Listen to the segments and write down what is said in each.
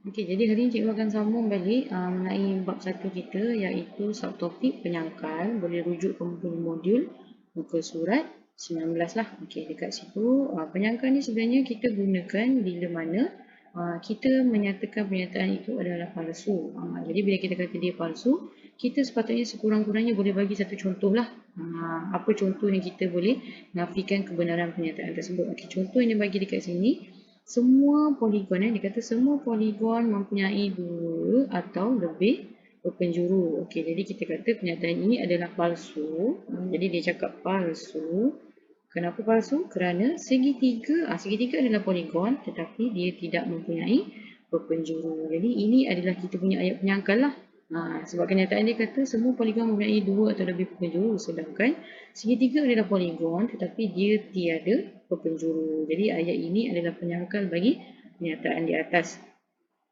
Okey, jadi hari ini cikgu akan sambung balik mengenai bab 1 kita, iaitu subtopik penyangkal. Boleh rujuk kamu punya modul muka surat 19 lah. Okey, dekat situ penyangkal ni sebenarnya kita gunakan bila mana kita menyatakan pernyataan itu adalah palsu. Jadi bila kita kata dia palsu, kita sepatutnya sekurang-kurangnya boleh bagi satu contoh lah. Apa contoh yang kita boleh nafikan kebenaran pernyataan tersebut. Okey, contoh yang dia bagi dekat sini, semua poligon, dia kata semua poligon mempunyai dua atau lebih berpenjuru. Okey, jadi kita kata pernyataan ini adalah palsu. Jadi dia cakap palsu. Kenapa palsu? Kerana segitiga adalah poligon tetapi dia tidak mempunyai berpenjuru. Jadi ini adalah kita punya ayat penyangkal lah. Sebab kenyataan dia kata semua poligon mempunyai dua atau lebih berpenjuru, sedangkan segitiga adalah poligon tetapi dia tiada berpenjuru. Jadi ayat ini adalah penyangkal bagi pernyataan di atas.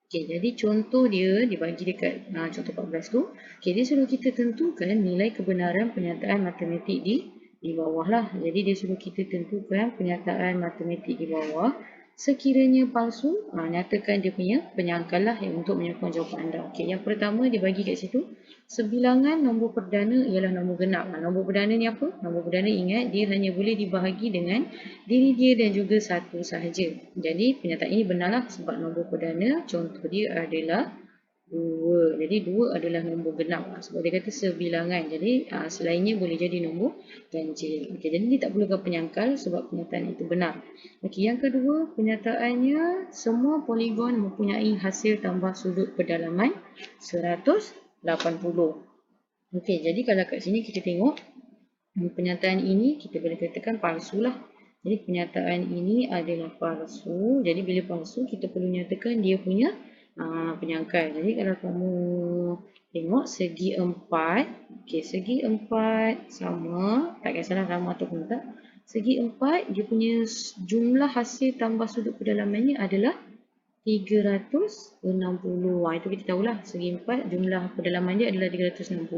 Okey, jadi contoh dia dibagi dekat contoh 14 tu. Okey, dia suruh kita tentukan nilai kebenaran pernyataan matematik di bawah lah. Jadi dia suruh kita tentukan pernyataan matematik di bawah. Sekiranya palsu, nyatakan dia punya penyangkal lah untuk menyokong jawapan anda. Okey, yang pertama dia bagi kat situ, sebilangan nombor perdana ialah nombor genap. Nombor perdana ni apa? Nombor perdana ingat dia hanya boleh dibahagi dengan diri dia dan juga satu sahaja. Jadi pernyataan ini benarlah sebab nombor perdana contoh dia adalah 2. Jadi 2 adalah nombor genap. Sebab dia kata sebilangan. Jadi selainnya boleh jadi nombor ganjil. Okey, jadi dia tak perlukan penyangkal sebab pernyataan itu benar. Okey, yang kedua, penyataannya semua poligon mempunyai hasil tambah sudut pendalaman 180. Okey, jadi kalau kat sini kita tengok pernyataan ini kita boleh katakan palsu lah. Jadi pernyataan ini adalah palsu. Jadi bila palsu kita perlu nyatakan dia punya penyangkal. Jadi kalau kamu tengok segi 4, okey, segi 4 sama, tak kisahlah sama ataupun tak. Segi 4 dia punya jumlah hasil tambah sudut pendalamannya adalah 360. Itu kita tahulah segi 4 jumlah pendalaman dia adalah 360.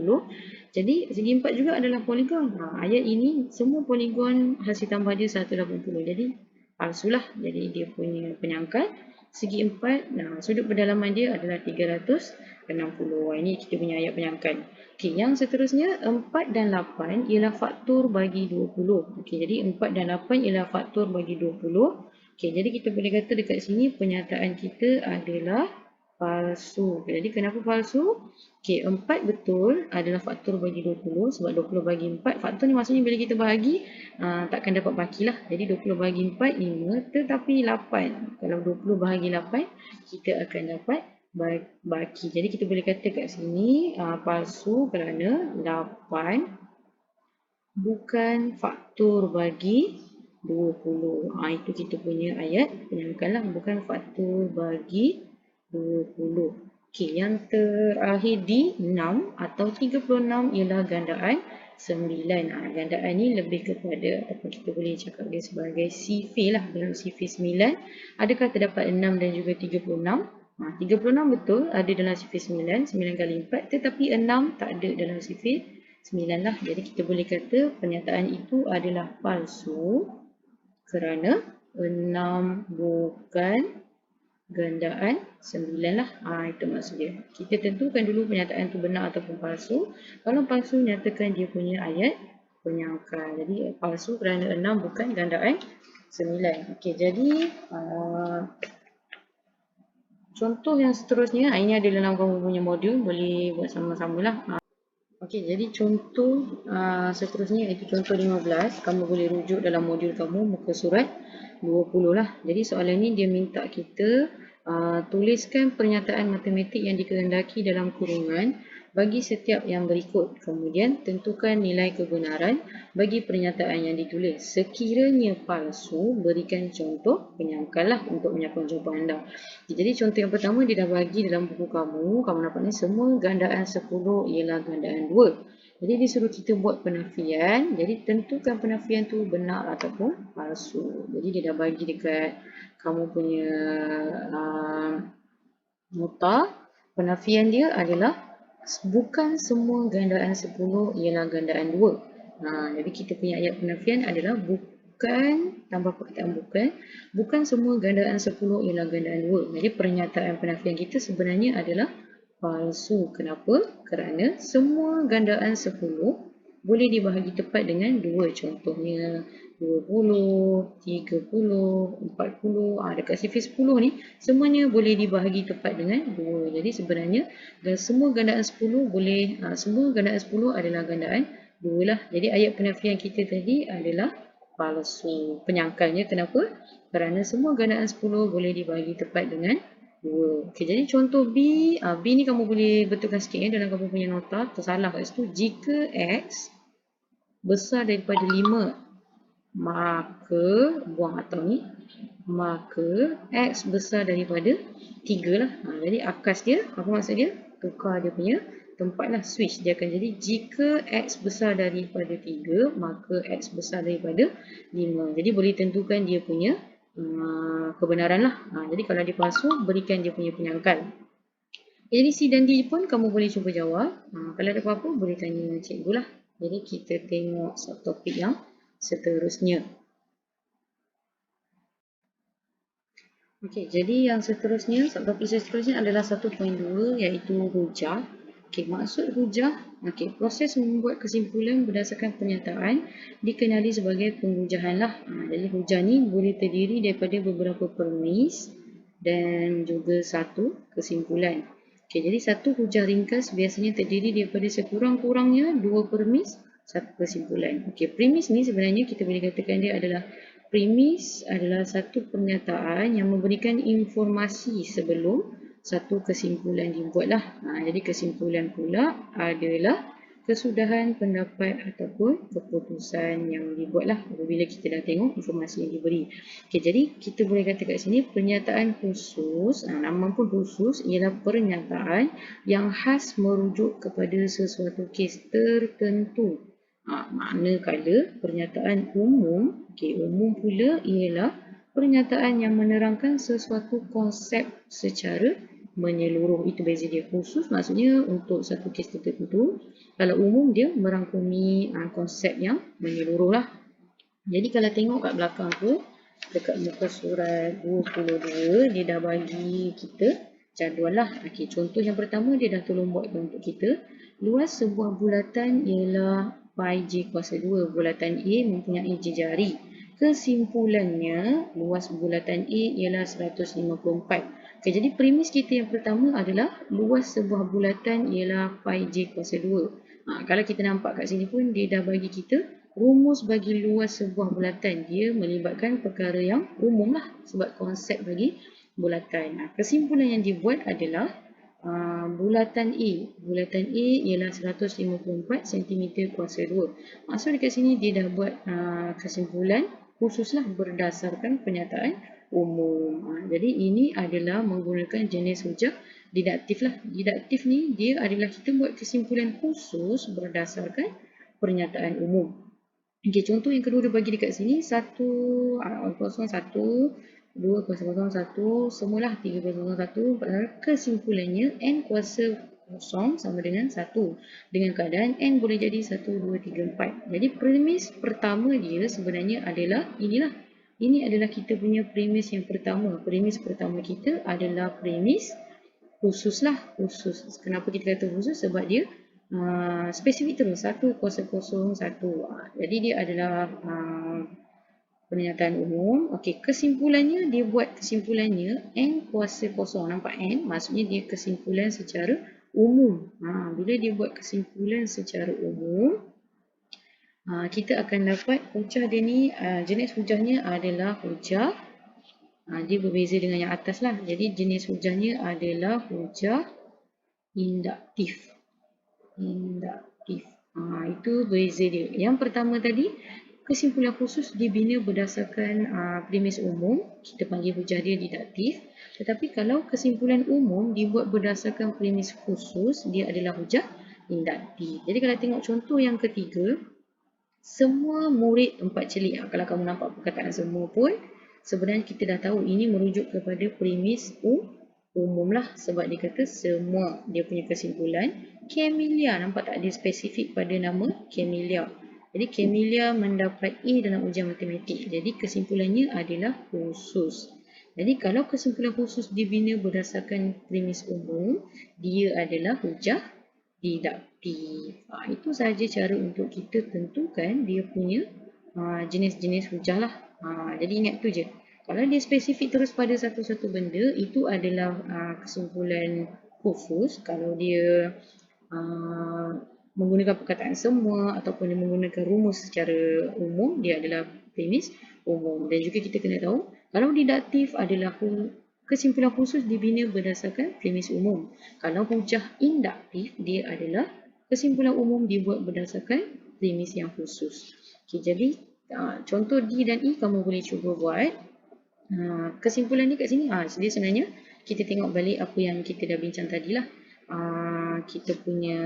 Jadi segi 4 juga adalah poligon. Ayat ini semua poligon hasil tambah dia 180. Jadi palsulah. Jadi dia punya penyangkal segi 4, sudut pendalaman dia adalah 360. Ini kita punya ayat penyangkal. Okey, yang seterusnya 4 dan 8 ialah faktor bagi 20. Okey, jadi 4 dan 8 ialah faktor bagi 20. Okey, jadi kita boleh kata dekat sini pernyataan kita adalah palsu. Jadi kenapa palsu? Okey, 4 betul adalah faktor bagi 20 sebab 20 bagi 4. Faktor ni maksudnya bila kita bahagi takkan dapat bakilah. Jadi 20 bagi 4 5, tetapi 8. Kalau 20 bahagi 8 kita akan dapat baki. Jadi kita boleh kata kat sini palsu kerana 8 bukan faktor bagi 20. Itu kita punya ayat penyangkal lah, bukan faktor bagi 20. Okey, yang terakhir di 6 atau 36 ialah gandaan 9. Gandaan ni lebih kepada ataupun kita boleh cakap dia sebagai sifir lah. Dalam sifir 9 adakah terdapat 6 dan juga 36? 36 betul ada dalam sifir 9, 9 kali 4, tetapi 6 tak ada dalam sifir 9 lah. Jadi kita boleh kata pernyataan itu adalah palsu kerana 6 bukan gandaan 9 lah. Itu maksud dia. Kita tentukan dulu pernyataan itu benar ataupun palsu. Kalau palsu, nyatakan dia punya ayat penyangkal. Jadi palsu kerana 6 bukan gandaan 9. Okey, jadi contoh yang seterusnya, ini ada dalam kamu punya modul, boleh buat sama-sama lah. Okey, jadi contoh seterusnya iaitu contoh 15. Kamu boleh rujuk dalam modul kamu muka surat 20 lah. Jadi soalan ni dia minta kita tuliskan pernyataan matematik yang dikehendaki dalam kurungan bagi setiap yang berikut. Kemudian tentukan nilai kebenaran bagi pernyataan yang ditulis. Sekiranya palsu, berikan contoh penyangkal lah untuk menyokong jawapan anda. Jadi contoh yang pertama dia dah bagi dalam buku kamu. Kamu dapat ni semua gandaan 10 ialah gandaan 2. Jadi dia suruh kita buat penafian. Jadi tentukan penafian tu benar ataupun palsu. Jadi dia dah bagi dekat kamu punya nota. Penafian dia adalah bukan semua gandaan 10 ialah gandaan 2. Jadi kita punya ayat penafian adalah bukan, tambah perkataan bukan semua gandaan 10 ialah gandaan 2. Jadi pernyataan penafian kita sebenarnya adalah palsu. Kenapa? Kerana semua gandaan 10 boleh dibahagi tepat dengan 2. Contohnya 20, 30, 40. Dekat sifar 10 ni semuanya boleh dibahagi tepat dengan 2. Jadi sebenarnya semua gandaan 10 boleh, semua gandaan 10 adalah gandaan 2 lah. Jadi ayat penafian kita tadi adalah palsu. Penyangkalnya kenapa? Kerana semua gandaan 10 boleh dibahagi tepat dengan 2. Okey, jadi contoh B, B ni kamu boleh betulkan sikit dalam kamu punya nota. Tersalah kat situ. Jika X besar daripada 5, maka, buang atau ni, maka X besar daripada 3 lah. Jadi akas dia, apa maksud dia? Tukar dia punya tempat lah, switch. Dia akan jadi jika X besar daripada 3, maka X besar daripada 5. Jadi boleh tentukan dia punya kebenaran lah. Jadi kalau dia palsu, berikan dia punya penyangkal. Jadi C dan D pun kamu boleh cuba jawab. Kalau ada apa-apa, boleh tanya cikgu lah. Jadi kita tengok subtopik yang seterusnya. Okey, jadi yang seterusnya, subtopik seterusnya adalah 1.2 iaitu hujah. Okey, maksud hujah, proses membuat kesimpulan berdasarkan pernyataan dikenali sebagai penghujahan lah. Jadi hujah ni boleh terdiri daripada beberapa premis dan juga satu kesimpulan. Okey, jadi satu hujah ringkas biasanya terdiri daripada sekurang-kurangnya 2 premis, satu kesimpulan. Okey, premis ni sebenarnya kita boleh katakan dia adalah premis adalah satu pernyataan yang memberikan informasi sebelum satu kesimpulan dibuatlah. Jadi kesimpulan pula adalah kesudahan pendapat ataupun keputusan yang dibuatlah apabila kita dah tengok informasi yang diberi. Okey, jadi kita boleh kata kat sini pernyataan khusus, nama pun khusus, ialah pernyataan yang khas merujuk kepada sesuatu kes tertentu. Manakala pernyataan umum, umum pula ialah pernyataan yang menerangkan sesuatu konsep secara menyeluruh. Itu beza dia. Khusus maksudnya untuk satu kes tertentu. Kalau umum dia merangkumi konsep yang menyeluruh lah. Jadi kalau tengok kat belakang tu, dekat muka surat 22, dia dah bagi kita jadual lah. Contoh yang pertama dia dah tolong buatkan untuk kita. Luas sebuah bulatan ialah pi j kuasa 2. Bulatan A mempunyai jari. Kesimpulannya, luas bulatan A ialah 154. Jadi premis kita yang pertama adalah luas sebuah bulatan ialah pi j kuasa 2. Kalau kita nampak kat sini pun dia dah bagi kita rumus bagi luas sebuah bulatan. Dia melibatkan perkara yang umum lah sebab konsep bagi bulatan. Kesimpulan yang dibuat adalah bulatan A. Bulatan A ialah 154 cm kuasa 2. Maksud dekat sini dia dah buat kesimpulan khususlah berdasarkan pernyataan umum. Jadi ini adalah menggunakan jenis hujah didaktif lah. Didaktif ni dia adalah kita buat kesimpulan khusus berdasarkan pernyataan umum. Contoh yang kedua dia bagi dekat sini 101, 2,001, semualah 3,001. Kesimpulannya N kuasa 0 sama dengan 1. Dengan keadaan N boleh jadi 1, 2, 3, 4. Jadi premis pertama dia sebenarnya adalah inilah. Ini adalah kita punya premis yang pertama. Premis pertama kita adalah premis khusus lah. Khusus. Kenapa kita kata khusus? Sebab dia spesifik terus. 1 kuasa 0, 1. Jadi dia adalah pernyataan umum. Kesimpulannya dia buat kesimpulannya N kuasa 0. Nampak N? Maksudnya dia kesimpulan secara umum. Bila dia buat kesimpulan secara umum, kita akan dapat hujah dia ni, jenis hujahnya adalah hujah. Dia berbeza dengan yang atas lah. Jadi jenis hujahnya adalah hujah induktif. Itu beza dia. Yang pertama tadi, kesimpulan khusus dibina berdasarkan premis umum. Kita panggil hujah dia didaktif. Tetapi kalau kesimpulan umum dibuat berdasarkan premis khusus, dia adalah hujah induktif. Jadi kalau tengok contoh yang ketiga, semua murid 4 celik. Kalau kamu nampak perkataan semua pun, sebenarnya kita dah tahu ini merujuk kepada premis umum lah. Sebab dia kata semua. Dia punya kesimpulan Camellia. Nampak tak? Dia spesifik pada nama Camellia. Jadi Camelia mendapat A dalam ujian matematik. Jadi kesimpulannya adalah khusus. Jadi kalau kesimpulan khusus dibina berdasarkan premis umum, dia adalah hujah didaktif. Itu sahaja cara untuk kita tentukan dia punya jenis-jenis hujah lah. Jadi ingat tu je. Kalau dia spesifik terus pada satu-satu benda, itu adalah kesimpulan khusus. Kalau dia menggunakan perkataan semua ataupun dia menggunakan rumus secara umum, dia adalah premis umum. Dan juga kita kena tahu, kalau didaktif adalah kesimpulan khusus dibina berdasarkan premis umum. Kalau hujah induktif, dia adalah kesimpulan umum dibuat berdasarkan premis yang khusus. Okay, jadi contoh D dan E kamu boleh cuba buat. Kesimpulan ni kat sini, dia sebenarnya kita tengok balik apa yang kita dah bincang tadi lah. Kita punya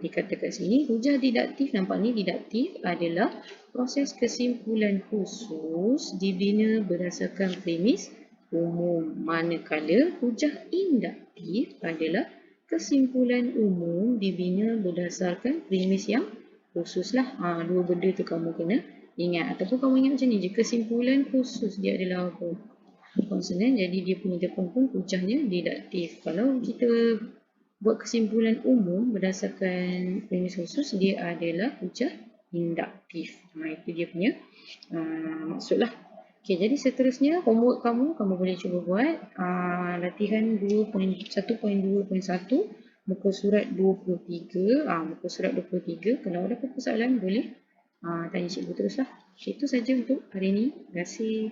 dikata kat sini, hujah didaktif, nampak ni didaktif adalah proses kesimpulan khusus dibina berdasarkan premis umum. Manakala hujah induktif adalah kesimpulan umum dibina berdasarkan premis yang khusus lah. Dua benda tu kamu kena ingat. Ataupun kamu ingat macam ni je, kesimpulan khusus dia adalah apa? Konsonan, jadi dia punya Jepang pun hujahnya didaktif. Kalau kita buat kesimpulan umum berdasarkan premis khusus, dia adalah hujah induktif. Itu dia punya maksud lah. Okay, jadi seterusnya homework kamu boleh cuba buat latihan 1.2.1 muka surat 23. Muka surat 23, kalau ada apa-apa soalan boleh tanya cikgu terus lah. Okay, itu saja untuk hari ini. Terima kasih.